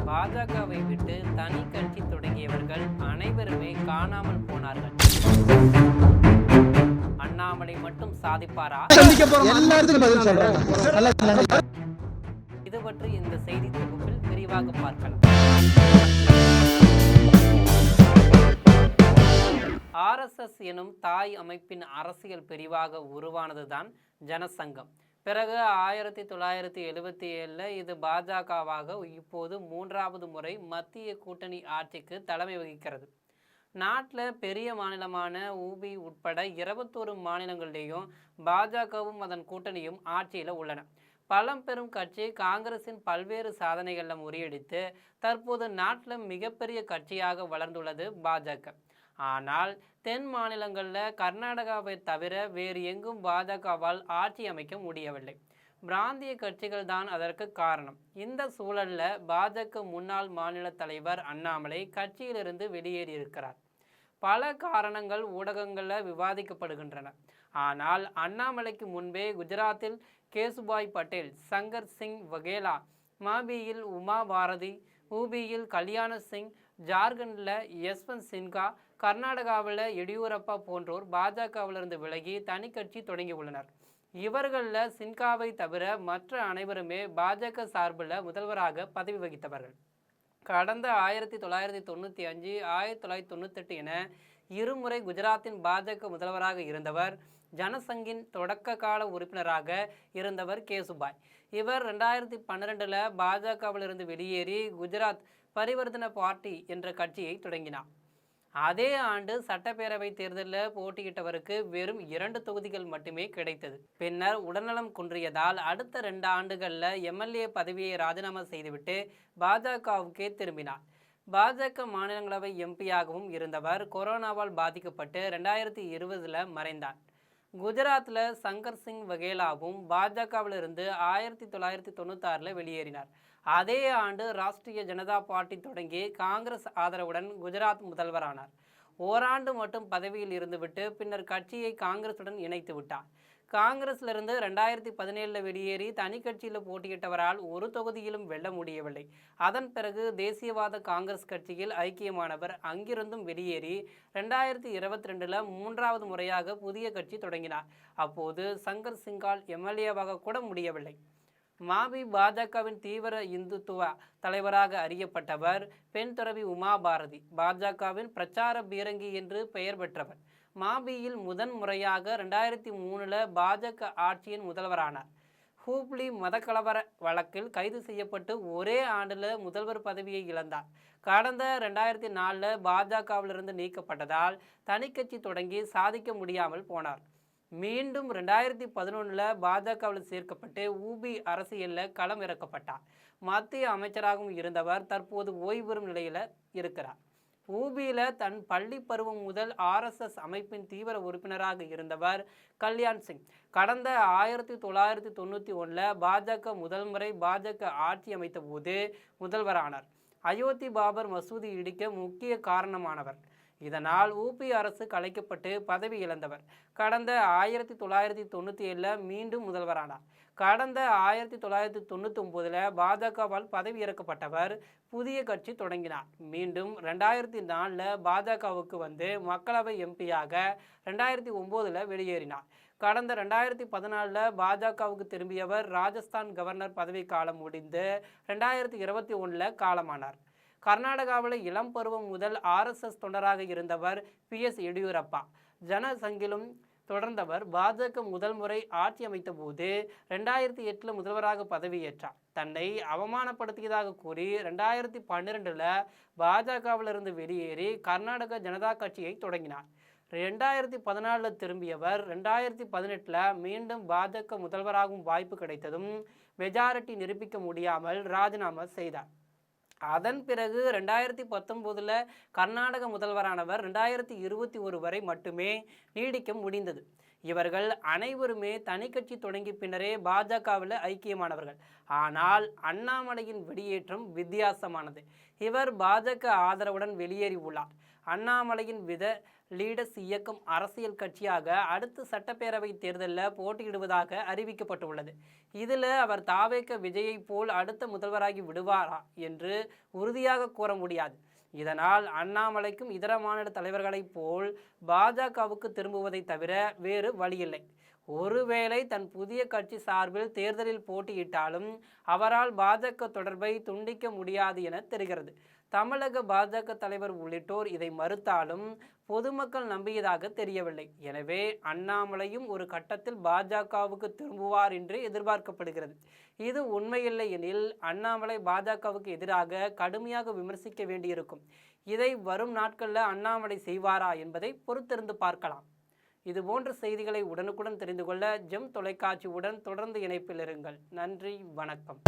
பாஜகவை விட்டு தனி கட்சி தொடங்கியவர்கள் அனைவருமே காணாமல் போனார்கள். அண்ணாமலை மட்டும் சாதிப்பாரா? இது பற்றி இந்த செய்தி தொகுப்பில் விரிவாக பார்க்கலாம். ஆர்எஸ்எஸ் எனும் தாய் அமைப்பின் அரசியல் பிரிவாக உருவானதுதான் ஜனசங்கம். பிறகு 1977 இது பாஜகவாக இப்போது 3வது முறை மத்திய கூட்டணி ஆட்சிக்கு தலைமை வகிக்கிறது. நாட்டில் பெரிய மாநிலமான ஊபி உட்பட 21 மாநிலங்களிலேயும் பாஜகவும் அதன் கூட்டணியும் ஆட்சியில் உள்ளன. பழம்பெரும் கட்சி காங்கிரசின் பல்வேறு சாதனைகளில் முறியடித்து தற்போது நாட்டில் மிகப்பெரிய கட்சியாக வளர்ந்துள்ளது பாஜக. ஆனால் தென் மாநிலங்களில் கர்நாடகாவை தவிர வேறு எங்கும் பாஜகவால் ஆட்சி அமைக்க முடியவில்லை. பிராந்திய கட்சிகள் தான் அதற்கு காரணம். இந்த சூழலில் பாஜக முன்னாள் மாநில தலைவர் அண்ணாமலை கட்சியிலிருந்து வெளியேறியிருக்கிறார். பல காரணங்கள் ஊடகங்களில் விவாதிக்கப்படுகின்றன. ஆனால் அண்ணாமலைக்கு முன்பே குஜராத்தில் கேசுபாய் பட்டேல், சங்கர் சிங் வகேலா, மாபியில் உமா பாரதி, ஊபியில் கல்யாண சிங், ஜார்க்கண்டில் யஸ்வந்த் சின்ஹா, கர்நாடகாவில் எடியூரப்பா போன்றோர் பாஜகவிலிருந்து விலகி தனி கட்சி தொடங்கியுள்ளனர். இவர்களில் சின்ஹாவை தவிர மற்ற அனைவருமே பாஜக சார்பில் முதல்வராக பதவி வகித்தவர்கள். கடந்த 1995, 1998 என இருமுறை குஜராத்தின் பாஜக முதல்வராக இருந்தவர். ஜனசங்கின் தொடக்க கால உறுப்பினராக இருந்தவர் கேசுபாய். இவர் 2012 பாஜகவிலிருந்து வெளியேறி குஜராத் பரிவர்த்தன பார்ட்டி என்ற கட்சியை தொடங்கினார். அதே ஆண்டு சட்டப்பேரவை தேர்தலில் போட்டியிட்டவருக்கு வெறும் 2 தொகுதிகள் மட்டுமே கிடைத்தது. பின்னர் உடல்நலம் குன்றியதால் அடுத்த 2 ஆண்டுகளில் எம்எல்ஏ பதவியை ராஜினாமா செய்துவிட்டு பாஜகவுக்கே திரும்பினார். பாஜக மாநிலங்களவை எம்பியாகவும் இருந்தவர் கொரோனாவால் பாதிக்கப்பட்டு 2020 மறைந்தார். குஜராத்தில் சங்கர் சிங் வகேலாவும் பாஜகவிலிருந்து 1996 வெளியேறினார். அதே ஆண்டு ராஷ்டிரிய ஜனதா பார்ட்டி தொடங்கி காங்கிரஸ் ஆதரவுடன் குஜராத் முதல்வரானார். ஓராண்டு மட்டும் பதவியில் இருந்துவிட்டு பின்னர் கட்சியை காங்கிரசுடன் இணைத்து விட்டார். காங்கிரஸிலிருந்து 2017 வெளியேறி தனி கட்சியில் போட்டியிட்டவரால் ஒரு தொகுதியிலும் வெல்ல முடியவில்லை. அதன் பிறகு தேசியவாத காங்கிரஸ் கட்சியில் ஐக்கியமானவர். அங்கிருந்தும் வெளியேறி 2022 3வது முறையாக புதிய கட்சி தொடங்கினார். அப்போது சங்கர் சிங்கால் எம்எல்ஏவாக கூட முடியவில்லை. மாபி பாஜகவின் தீவிர இந்துத்துவ தலைவராக அறியப்பட்டவர். பெண் துறவி உமா பாரதி பாஜகவின் பிரச்சார பீரங்கி என்று பெயர் பெற்றவர். மாபியில் முதன் முறையாக 2003 பாஜக ஆட்சியின் முதல்வரானார். ஹூப்ளி மதக்கலவர வழக்கில் கைது செய்யப்பட்டு ஒரே ஆண்டில் முதல்வர் பதவியை இழந்தார். கடந்த 2004 பாஜகவிலிருந்து நீக்கப்பட்டதால் தனி கட்சி தொடங்கி சாதிக்க முடியாமல் போனார். மீண்டும் 2011 பாஜகவில் சேர்க்கப்பட்டு ஊபி அரசியலில் களம் இறக்கப்பட்டார். மத்திய அமைச்சராகவும் இருந்தவர் தற்போது ஓய்வு பெறும் நிலையில் இருக்கிறார். ஊபியில் தன் பள்ளி பருவம் முதல் ஆர்எஸ்எஸ் அமைப்பின் தீவிர உறுப்பினராக இருந்தவர் கல்யாண் சிங். கடந்த 1991 பாஜக முதல் முறை பாஜக ஆட்சி அமைத்த போது முதல்வரானார். அயோத்தி பாபர் மசூதி இடிக்க முக்கிய காரணமானவர். இதனால் ஊபி அரசு கலைக்கப்பட்டு பதவி இழந்தவர். கடந்த 1997 மீண்டும் முதல்வரானார். கடந்த 1999 பாஜகவால் பதவி இறக்கப்பட்டவர் புதிய கட்சி தொடங்கினார். மீண்டும் 2004 பாஜகவுக்கு வந்து மக்களவை எம்பியாக 2009 வெளியேறினார். கடந்த 2014 பாஜகவுக்கு திரும்பியவர். ராஜஸ்தான் கவர்னர் பதவி காலம் முடிந்து 2021 காலமானார். கர்நாடகாவில் இளம் பருவம் முதல் ஆர்எஸ்எஸ் தொண்டராக இருந்தவர் PS எடியூரப்பா. ஜனசங்கிலும் தொடர்ந்தவர். பாஜக முதல் முறை ஆட்சி அமைத்த போது 2008 முதல்வராக பதவியேற்றார். தன்னை அவமானப்படுத்தியதாக கூறி 2012 பாஜகவிலிருந்து வெளியேறி கர்நாடக ஜனதா கட்சியை தொடங்கினார். 2014 திரும்பியவர். 2018 மீண்டும் பாஜக முதல்வராகும் வாய்ப்பு கிடைத்ததும் மெஜாரிட்டி நிரூபிக்க முடியாமல் ராஜினாமா செய்தார். அதன் பிறகு 2019 கர்நாடக முதல்வரானவர் 2021 வரை மட்டுமே நீடிக்க முடிந்தது. இவர்கள் அனைவருமே தனி கட்சி தொடங்கி பின்னரே பாஜகவில் ஐக்கியமானவர்கள். ஆனால் அண்ணாமலையின் வெளியேற்றம் வித்தியாசமானது. இவர் பாஜக ஆதரவுடன் வெளியேறி உள்ளார். அண்ணாமலையின் லீடர்ஸ் இயக்கம் அரசியல் கட்சியாக அடுத்த சட்டப்பேரவை தேர்தலில் போட்டியிடுவதாக அறிவிக்கப்பட்டுள்ளது. இதில் அவர் தாவேக விஜயை போல் அடுத்த முதல்வராகி விடுவாரா என்று உறுதியாக கூற முடியாது. இதனால் அண்ணாமலைக்கும் இதர மாநில தலைவர்களைப் போல் பாஜகவுக்கு திரும்புவதை தவிர வேறு வழியில்லை. ஒருவேளை தன் புதிய கட்சி சார்பில் தேர்தலில் போட்டியிட்டாலும் அவரால் பாஜக தொடர்பை துண்டிக்க முடியாது என தெரிகிறது. தமிழக பாஜக தலைவர் உள்ளிட்டோர் இதை மறுத்தாலும் பொதுமக்கள் நம்பியதாக தெரியவில்லை. எனவே அண்ணாமலையும் ஒரு கட்டத்தில் பாஜகவுக்கு திரும்புவார் என்று எதிர்பார்க்கப்படுகிறது. இது உண்மையில்லை எனில் அண்ணாமலை பாஜகவுக்கு எதிராக கடுமையாக விமர்சிக்க வேண்டியிருக்கும். இதை வரும் நாட்களில் அண்ணாமலை செய்வாரா என்பதை பொறுத்திருந்து பார்க்கலாம். இதுபோன்ற செய்திகளை உடனுக்குடன் தெரிந்து கொள்ள ஜெம் தொலைக்காட்சியுடன் தொடர்ந்து இணைப்பில் இருங்கள். நன்றி, வணக்கம்.